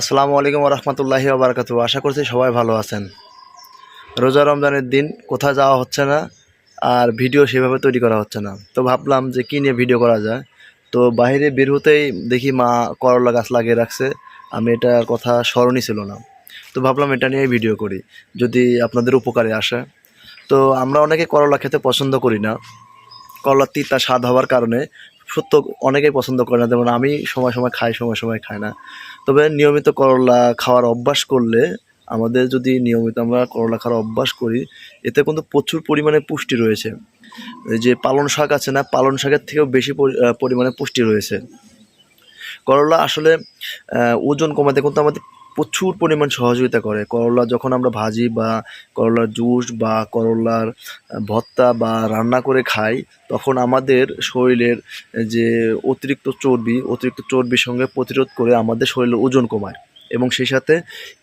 আসসালামু আলাইকুম ওয়া রাহমাতুল্লাহি ওয়া বারাকাতুহু। আশা করছি সবাই ভালো আছেন। রোজা রমজানের দিন কোথাও যাওয়া হচ্ছে না, আর ভিডিও সেভাবে তৈরি করা হচ্ছে না। তো ভাবলাম যে কী নিয়ে ভিডিও করা যায়। তো বাইরে বের হতেই দেখি মা করলা গাছ লাগিয়ে রাখছে। আমি এটার কথা স্মরণই ছিল না। তো ভাবলাম এটা নিয়েই ভিডিও করি, যদি আপনাদের উপকারে আসে। তো আমরা অনেকে করলা খেতে পছন্দ করি না, করলার তিতা স্বাদ হওয়ার কারণে। সত্য, অনেকেই পছন্দ করে না, যেমন আমি সময় সময় খাই, সময় সময় খাই না। তবে নিয়মিত করলা খাওয়ার অভ্যাস করলে, আমাদের যদি নিয়মিত আমরা করলা খাওয়ার অভ্যাস করি, এতে কিন্তু প্রচুর পরিমাণে পুষ্টি রয়েছে। এই যে পালং শাক আছে না, পালং শাকের থেকেও বেশি পরিমাণে পুষ্টি রয়েছে। করলা আসলে ওজন কমাতে কিন্তু আমাদের প্রচুর পরিমাণ সহযোগিতা করে। করলা যখন আমরা ভাজি বা করলার জুস বা করলার ভর্তা বা রান্না করে খাই, তখন আমাদের শরীরের যে অতিরিক্ত চর্বির সঙ্গে প্রতিরোধ করে আমাদের শরীরের ওজন কমায়, এবং সেই সাথে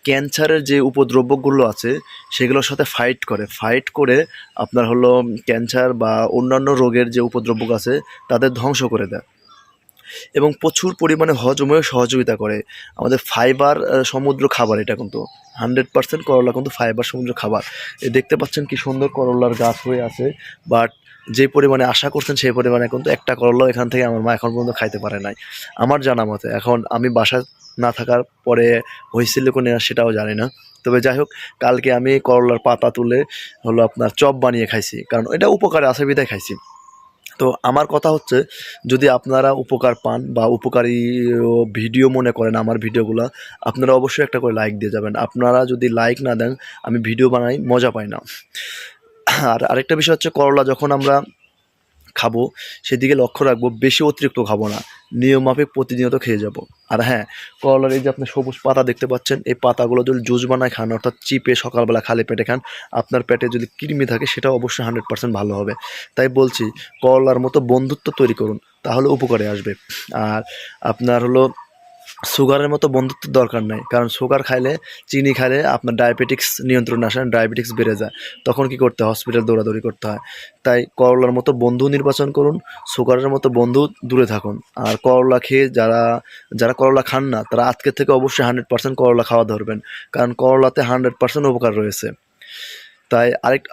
ক্যান্সারের যে উপদ্রবগুলো আছে সেগুলোর সাথে ফাইট করে আপনার হলো ক্যান্সার বা অন্যান্য রোগের যে উপদ্রব আছে তাদের ধ্বংস করে দেয়, এবং প্রচুর পরিমাণে হজমেও সহযোগিতা করে। আমাদের ফাইবার সমুদ্র খাবার, এটা কিন্তু 100% করলা কিন্তু ফাইবার সমুদ্র খাবার। দেখতে পাচ্ছেন কি সুন্দর করলার গাছ হয়ে আছে, বাট যে পরিমাণে আশা করছেন সেই পরিমাণে কিন্তু একটা করলাও এখান থেকে আমার মা এখন পর্যন্ত খাইতে পারে নাই, আমার জানা মতে। এখন আমি বাসায় না থাকার পরে হয়েছিল কি না সেটাও জানি না। তবে যাই হোক, কালকে আমি করলার পাতা তুলে হলো আপনার চপ বানিয়ে খাইছি, কারণ এটা উপকারে আছে বিধায় খাইছি। তো আমার কথা হচ্ছে, যদি আপনারা উপকার পান বা উপকারী ভিডিও মনে করেন আমার ভিডিওগুলো, আপনারা অবশ্যই একটা করে লাইক দিয়ে যাবেন। আপনারা যদি লাইক না দেন, আমি ভিডিও বানাই মজা পাই না। আর আরেকটা বিষয় হচ্ছে, করলা যখন আমরা খাবো সেদিকে লক্ষ্য রাখবো, বেশি অতিরিক্ত খাবো না, নিয়ম মাফিক প্রতিনিয়ত খেয়ে যাব। আর হ্যাঁ, করলার এই যে আপনি সবুজ পাতা দেখতে পাচ্ছেন, এই পাতাগুলো যদি জুস বানায় খান, অর্থাৎ চিপে সকালবেলা খালি পেটে খান, আপনার পেটে যদি কৃমি থাকে সেটাও অবশ্যই 100% ভালো হবে। তাই বলছি, করলার মতো বন্ধুত্ব তৈরি করুন, তাহলে উপকারে আসবে। আর আপনার হলো সুগারের মতো বন্ধুত্বের দরকার নাই, কারণ সুগার খাইলে, চিনি খাইলে আপনার ডায়াবেটিক্স নিয়ন্ত্রণে আসে, ডায়াবেটিক্স বেড়ে যায়। তখন কি করতে হয়? হসপিটাল দৌড়াদৌড়ি করতে হয়। তাই করলার মতো বন্ধু নির্বাচন করুন, সুগারের মতো বন্ধু দূরে থাকুন। আর করলা খেয়ে যারা যারা করলা খান না, তারা আজকের থেকে অবশ্যই 100% করলা খাওয়া ধরবেন, কারণ করলাতে 100% উপকার রয়েছে। তাই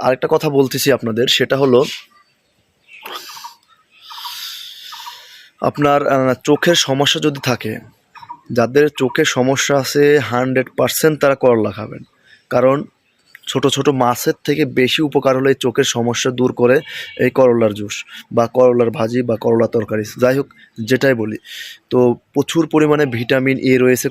আরেকটা কথা বলতেছি আপনাদের, সেটা হলো আপনার চোখের সমস্যা যদি থাকে, যাদের চোখের সমস্যা আছে 100% তারা করলা খাবেন, কারণ ছোট ছোট মাছের থেকে বেশি উপকার হলো এই চোখের সমস্যা দূর করে এই করলার জুস বা করলার ভাজি বা করলা তরকারি, যাই হোক যেটাই বলি। তো প্রচুর পরিমাণে ভিটামিন এ রয়েছে